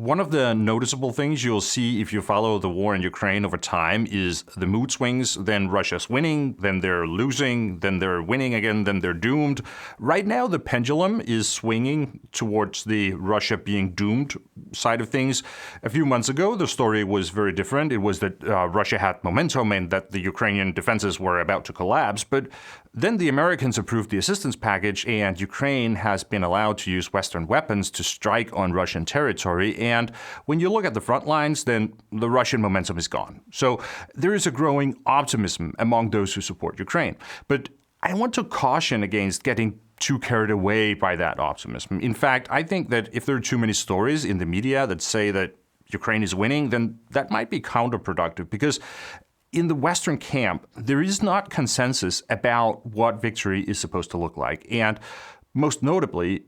One of the noticeable things you'll see if you follow the war in Ukraine over time is the mood swings. Then Russia's winning, then they're losing, then they're winning again, then they're doomed. Right now, the pendulum is swinging towards the Russia being doomed side of things. A few months ago, the story was very different. It was that Russia had momentum and that the Ukrainian defenses were about to collapse. But then the Americans approved the assistance package, and Ukraine has been allowed to use Western weapons to strike on Russian territory. And when you look at the front lines, then the Russian momentum is gone. So there is a growing optimism among those who support Ukraine. But I want to caution against getting too carried away by that optimism. In fact, I think that if there are too many stories in the media that say that Ukraine is winning, then that might be counterproductive, because in the Western camp, there is not consensus about what victory is supposed to look like. And most notably,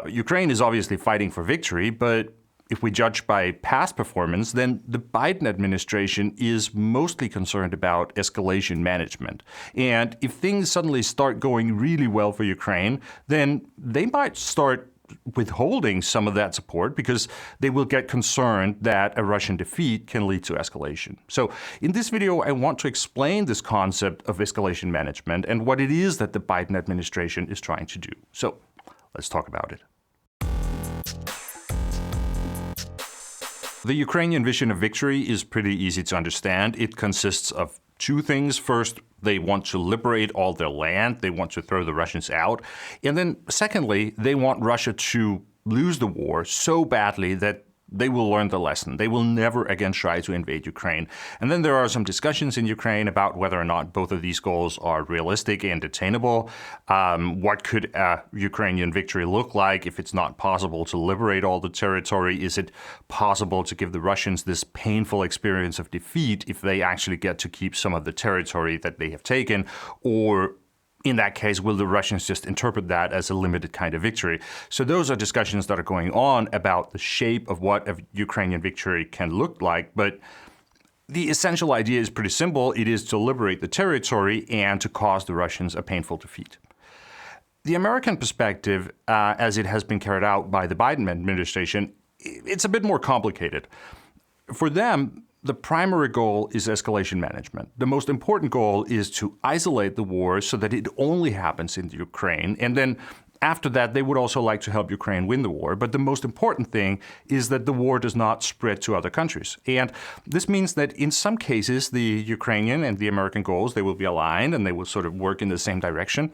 Ukraine is obviously fighting for victory, but if we judge by past performance, then the Biden administration is mostly concerned about escalation management. And if things suddenly start going really well for Ukraine, then they might start withholding some of that support because they will get concerned that a Russian defeat can lead to escalation. So in this video, I want to explain this concept of escalation management and what it is that the Biden administration is trying to do. So let's talk about it. The Ukrainian vision of victory is pretty easy to understand. It consists of two things. First, they want to liberate all their land. They want to throw the Russians out. And then secondly, they want Russia to lose the war so badly that they will learn the lesson. They will never again try to invade Ukraine. And then there are some discussions in Ukraine about whether or not both of these goals are realistic and attainable. What could a Ukrainian victory look like if it's not possible to liberate all the territory? Is it possible to give the Russians this painful experience of defeat if they actually get to keep some of the territory that they have taken? Or in that case, will the Russians just interpret that as a limited kind of victory? So those are discussions that are going on about the shape of what a Ukrainian victory can look like. But the essential idea is pretty simple. It is to liberate the territory and to cause the Russians a painful defeat. The American perspective, as it has been carried out by the Biden administration, it's a bit more complicated. For them, the primary goal is escalation management. The most important goal is to isolate the war so that it only happens in Ukraine. And then after that, they would also like to help Ukraine win the war. But the most important thing is that the war does not spread to other countries. And this means that in some cases, the Ukrainian and the American goals, they will be aligned and they will sort of work in the same direction.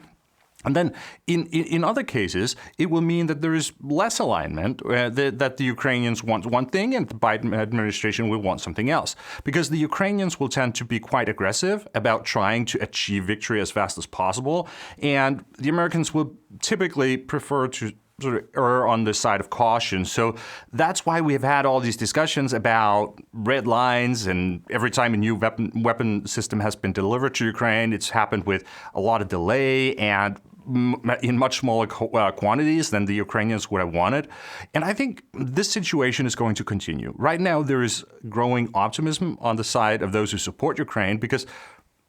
And then in other cases, it will mean that there is less alignment, that the Ukrainians want one thing and the Biden administration will want something else. Because the Ukrainians will tend to be quite aggressive about trying to achieve victory as fast as possible. And the Americans will typically prefer to sort of err on the side of caution. So that's why we have had all these discussions about red lines, and every time a new weapon system has been delivered to Ukraine, it's happened with a lot of delay and in much smaller quantities than the Ukrainians would have wanted. And I think this situation is going to continue. Right now, there is growing optimism on the side of those who support Ukraine because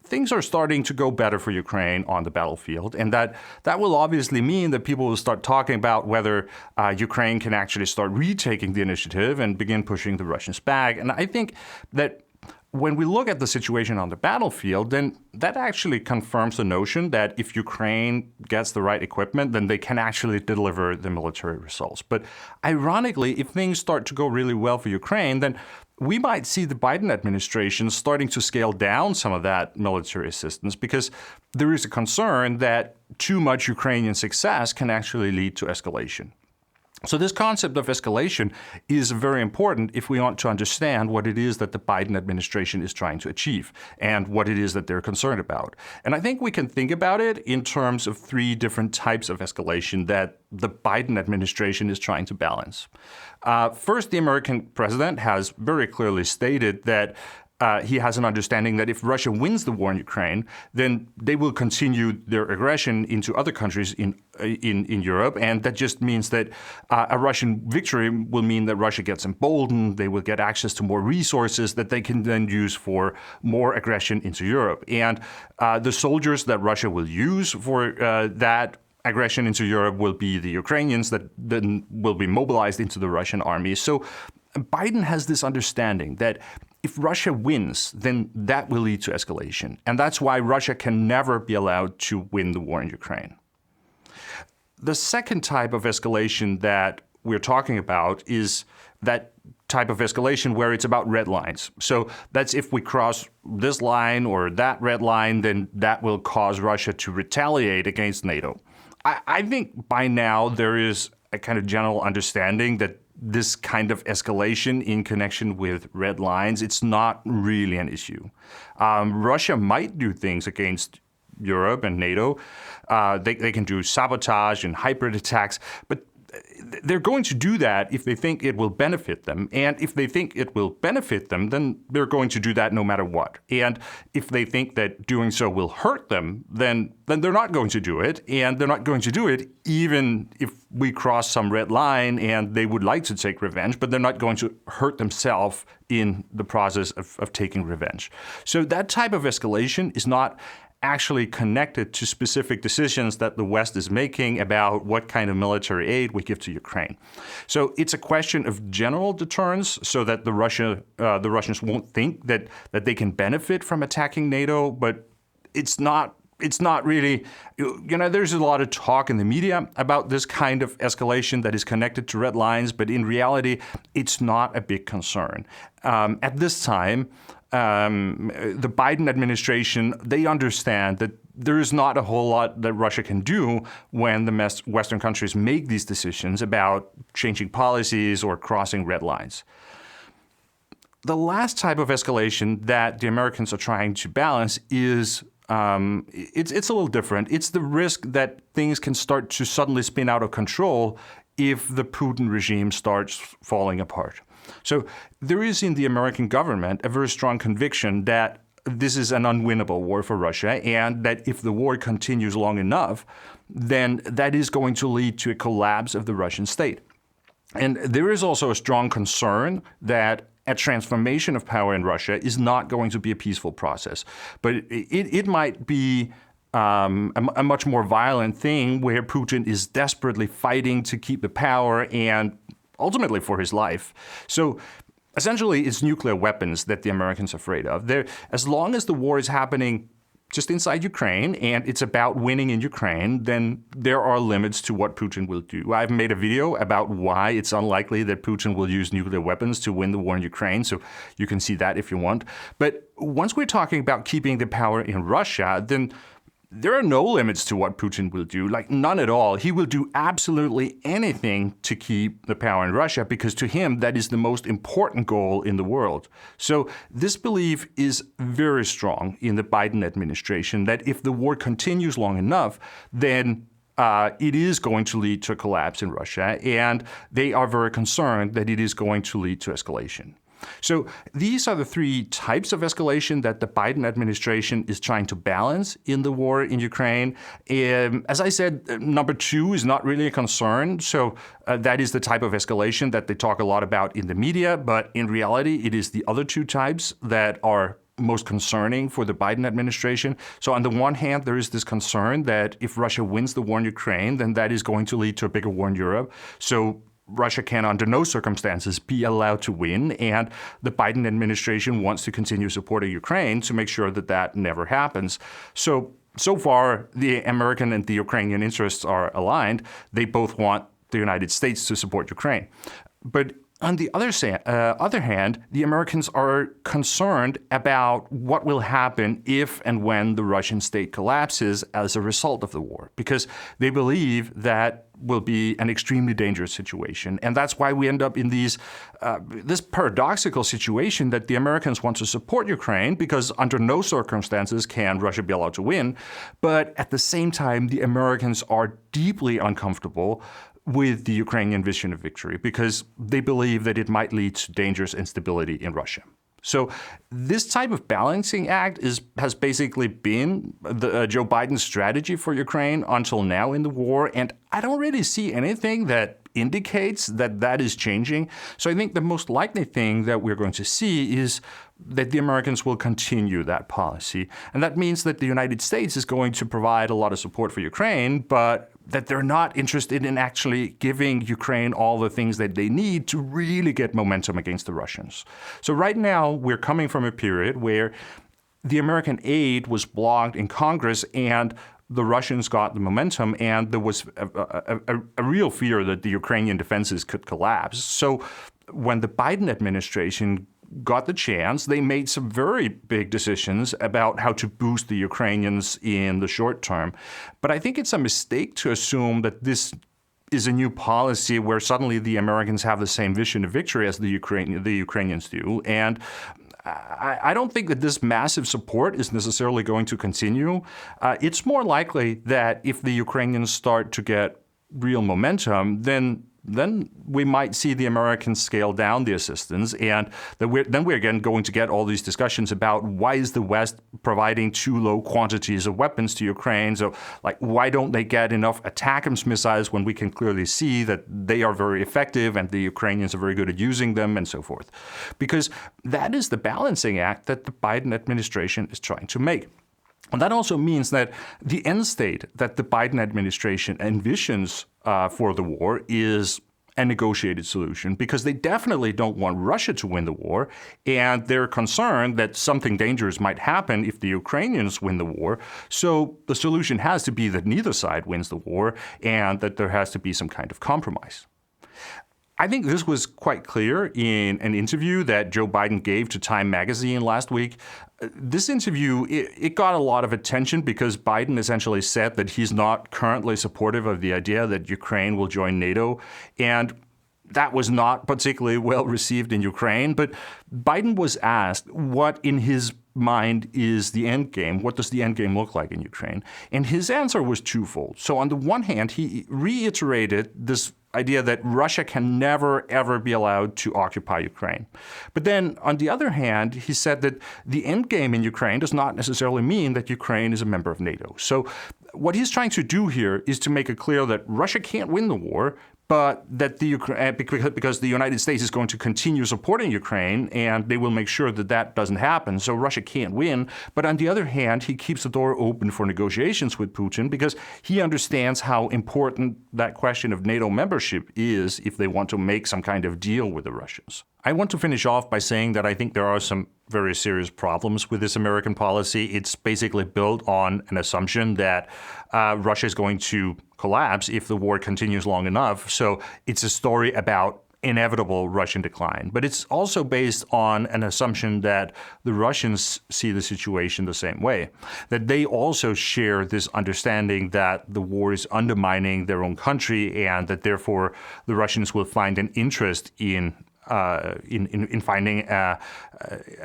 things are starting to go better for Ukraine on the battlefield. And that will obviously mean that people will start talking about whether Ukraine can actually start retaking the initiative and begin pushing the Russians back. And I think that when we look at the situation on the battlefield, then that actually confirms the notion that if Ukraine gets the right equipment, then they can actually deliver the military results. But ironically, if things start to go really well for Ukraine, then we might see the Biden administration starting to scale down some of that military assistance because there is a concern that too much Ukrainian success can actually lead to escalation. So this concept of escalation is very important if we want to understand what it is that the Biden administration is trying to achieve and what it is that they're concerned about. And I think we can think about it in terms of three different types of escalation that the Biden administration is trying to balance. First, the American president has very clearly stated that he has an understanding that if Russia wins the war in Ukraine, then they will continue their aggression into other countries in Europe. And that just means that a Russian victory will mean that Russia gets emboldened. They will get access to more resources that they can then use for more aggression into Europe. And the soldiers that Russia will use for that aggression into Europe will be the Ukrainians that then will be mobilized into the Russian army. So Biden has this understanding that if Russia wins, then that will lead to escalation. And that's why Russia can never be allowed to win the war in Ukraine. The second type of escalation that we're talking about is that type of escalation where it's about red lines. So that's if we cross this line or that red line, then that will cause Russia to retaliate against NATO. I think by now there is a kind of general understanding that this kind of escalation in connection with red lines, it's not really an issue. Russia might do things against Europe and NATO. They can do sabotage and hybrid attacks, but they're going to do that if they think it will benefit them. And if they think it will benefit them, then they're going to do that no matter what. And if they think that doing so will hurt them, then they're not going to do it. And they're not going to do it even if we cross some red line and they would like to take revenge, but they're not going to hurt themselves in the process of taking revenge. So that type of escalation is not actually connected to specific decisions that the West is making about what kind of military aid we give to Ukraine. So it's a question of general deterrence so that the Russians won't think that they can benefit from attacking NATO, but it's not really, there's a lot of talk in the media about this kind of escalation that is connected to red lines, but in reality, it's not a big concern. At this time, the Biden administration, they understand that there is not a whole lot that Russia can do when the Western countries make these decisions about changing policies or crossing red lines. The last type of escalation that the Americans are trying to balance is it's a little different. It's the risk that things can start to suddenly spin out of control if the Putin regime starts falling apart. So there is in the American government a very strong conviction that this is an unwinnable war for Russia and that if the war continues long enough, then that is going to lead to a collapse of the Russian state. And there is also a strong concern that a transformation of power in Russia is not going to be a peaceful process, but it might be a much more violent thing where Putin is desperately fighting to keep the power and ultimately for his life. So essentially, it's nuclear weapons that the Americans are afraid of. As long as the war is happening just inside Ukraine and it's about winning in Ukraine, then there are limits to what Putin will do. I've made a video about why it's unlikely that Putin will use nuclear weapons to win the war in Ukraine, so you can see that if you want. But once we're talking about keeping the power in Russia, then there are no limits to what Putin will do, like none at all. He will do absolutely anything to keep the power in Russia because to him, that is the most important goal in the world. So this belief is very strong in the Biden administration that if the war continues long enough, then it is going to lead to a collapse in Russia. And they are very concerned that it is going to lead to escalation. So these are the three types of escalation that the Biden administration is trying to balance in the war in Ukraine. As I said, number two is not really a concern. So that is the type of escalation that they talk a lot about in the media. But in reality, it is the other two types that are most concerning for the Biden administration. So on the one hand, there is this concern that if Russia wins the war in Ukraine, then that is going to lead to a bigger war in Europe. So Russia can, under no circumstances, be allowed to win, and the Biden administration wants to continue supporting Ukraine to make sure that that never happens. So far, the American and the Ukrainian interests are aligned. They both want the United States to support Ukraine. But on the other hand, the Americans are concerned about what will happen if and when the Russian state collapses as a result of the war, because they believe that will be an extremely dangerous situation. And that's why we end up in this paradoxical situation that the Americans want to support Ukraine because under no circumstances can Russia be allowed to win. But at the same time, the Americans are deeply uncomfortable with the Ukrainian vision of victory because they believe that it might lead to dangerous instability in Russia. So this type of balancing act has basically been Joe Biden's strategy for Ukraine until now in the war, and I don't really see anything that indicates that that is changing. So I think the most likely thing that we're going to see is that the Americans will continue that policy. And that means that the United States is going to provide a lot of support for Ukraine, but that they're not interested in actually giving Ukraine all the things that they need to really get momentum against the Russians. So right now, we're coming from a period where the American aid was blocked in Congress and the Russians got the momentum, and there was a real fear that the Ukrainian defenses could collapse. So when the Biden administration got the chance, they made some very big decisions about how to boost the Ukrainians in the short term. But I think it's a mistake to assume that this is a new policy where suddenly the Americans have the same vision of victory as the Ukrainians do. And I don't think that this massive support is necessarily going to continue. It's more likely that if the Ukrainians start to get real momentum, then we might see the Americans scale down the assistance, and then we're again going to get all these discussions about why is the West providing too low quantities of weapons to Ukraine? So, why don't they get enough ATACMS missiles when we can clearly see that they are very effective and the Ukrainians are very good at using them and so forth? Because that is the balancing act that the Biden administration is trying to make. And that also means that the end state that the Biden administration envisions for the war is a negotiated solution, because they definitely don't want Russia to win the war, and they're concerned that something dangerous might happen if the Ukrainians win the war. So the solution has to be that neither side wins the war and that there has to be some kind of compromise. I think this was quite clear in an interview that Joe Biden gave to Time magazine last week. This interview, it got a lot of attention because Biden essentially said that he's not currently supportive of the idea that Ukraine will join NATO. And that was not particularly well received in Ukraine. But Biden was asked what in his mind is the end game. What does the end game look like in Ukraine? And his answer was twofold. So on the one hand, he reiterated this idea that Russia can never, ever be allowed to occupy Ukraine. But then, on the other hand, he said that the end game in Ukraine does not necessarily mean that Ukraine is a member of NATO. So what he's trying to do here is to make it clear that Russia can't win the war, but that because the United States is going to continue supporting Ukraine, and they will make sure that that doesn't happen. So Russia can't win. But on the other hand, he keeps the door open for negotiations with Putin because he understands how important that question of NATO membership is if they want to make some kind of deal with the Russians. I want to finish off by saying that I think there are some very serious problems with this American policy. It's basically built on an assumption that Russia is going to collapse if the war continues long enough. So it's a story about inevitable Russian decline. But it's also based on an assumption that the Russians see the situation the same way, that they also share this understanding that the war is undermining their own country and that therefore the Russians will find an interest in finding a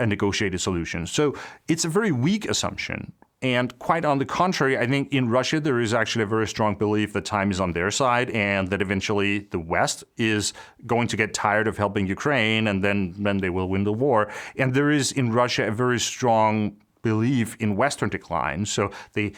negotiated solution. So it's a very weak assumption. And quite on the contrary, I think in Russia, there is actually a very strong belief that time is on their side and that eventually the West is going to get tired of helping Ukraine and then they will win the war. And there is in Russia a very strong belief in Western decline. So they,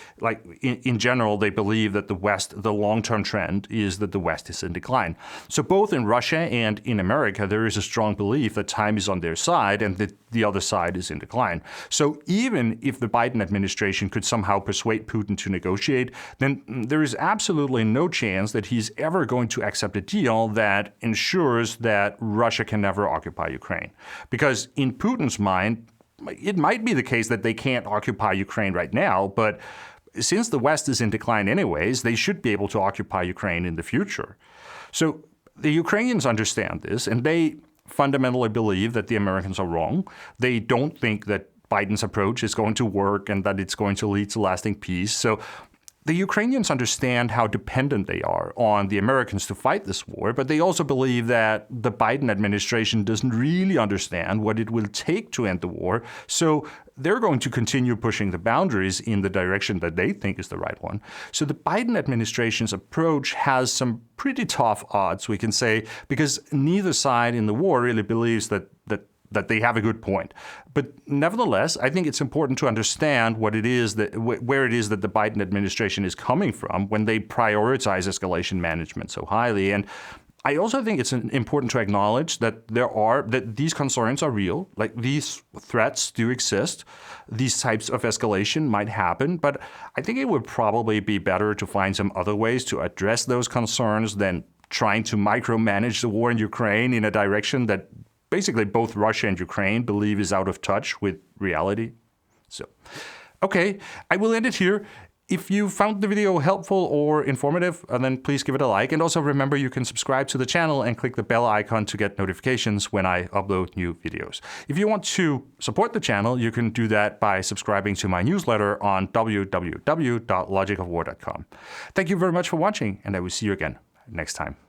in general, they believe that the long-term trend is that the West is in decline. So both in Russia and in America, there is a strong belief that time is on their side and that the other side is in decline. So even if the Biden administration could somehow persuade Putin to negotiate, then there is absolutely no chance that he's ever going to accept a deal that ensures that Russia can never occupy Ukraine. Because in Putin's mind, it might be the case that they can't occupy Ukraine right now, but since the West is in decline anyways, they should be able to occupy Ukraine in the future. So the Ukrainians understand this, and they fundamentally believe that the Americans are wrong. They don't think that Biden's approach is going to work and that it's going to lead to lasting peace. So the Ukrainians understand how dependent they are on the Americans to fight this war, but they also believe that the Biden administration doesn't really understand what it will take to end the war. So they're going to continue pushing the boundaries in the direction that they think is the right one. So the Biden administration's approach has some pretty tough odds, we can say, because neither side in the war really believes that they have a good point. But nevertheless, I think it's important to understand what it is where it is that the Biden administration is coming from when they prioritize escalation management so highly. And I also think it's important to acknowledge that that these concerns are real. Like, these threats do exist. These types of escalation might happen, but I think it would probably be better to find some other ways to address those concerns than trying to micromanage the war in Ukraine in a direction that basically both Russia and Ukraine believe is out of touch with reality. So, okay, I will end it here. If you found the video helpful or informative, then please give it a like. And also remember, you can subscribe to the channel and click the bell icon to get notifications when I upload new videos. If you want to support the channel, you can do that by subscribing to my newsletter on www.logicofwar.com. Thank you very much for watching, and I will see you again next time.